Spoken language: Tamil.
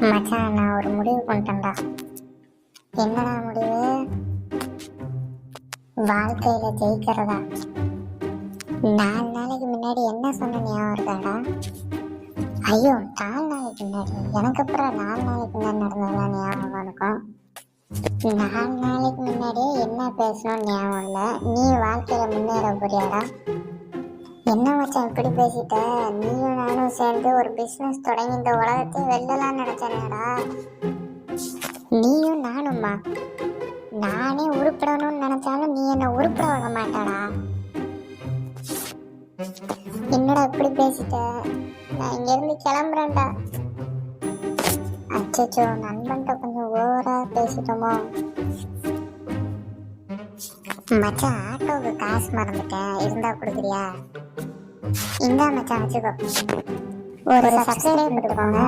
மச்சான், நான் ஒரு முடிவு பண்ணிட்டேன்டா. என்னடா முடிவு? வாழ்க்கையில ஜெயிக்கிறதா. 4 நாளைக்கு முன்னாடி என்ன சொன்ன ஞாபகம் இருக்காடா? ஐயோ, 4 நாளைக்கு முன்னாடி? எனக்கு அப்புறம் 4 நாளைக்கு முன்னாடி நடந்ததுலாம் ஞாபகம் இருக்கும். 4 நாளைக்கு முன்னாடியே என்ன பேசணும்னு ஞாபகம் இல்லை. நீ வாழ்க்கையில முன்னேற போறியாடா? என்ன மச்சான் இப்படி பேசிட்ட? நீயும் நானும் சேர்ந்து ஒரு பிசினஸ் தொடங்கி இந்த உலகத்தை வெல்லலாம் நினைச்சேனேடா. நீயும் நானும்மா? நானே உருப்பிடணும்னு நினைச்சாலும் நீ என்ன உருப்பிட விட மாட்டாடா. என்னடா இப்படி பேசிட்ட? நான் இங்க இருந்து கிளம்புறேன்டா. அச்சோ, நண்பன்ட்ட கொஞ்சம் ஓவரா பேசிட்டோமோ? மச்சான், ஆட்டோவுக்கு காசு மறந்துட்டேன், இருந்தா கொடுக்குறியா? இந்தா மச்சான், வச்சுக்கோ. ஒரு சப்ஸ்கிரைப் பண்ணிக்கோங்க.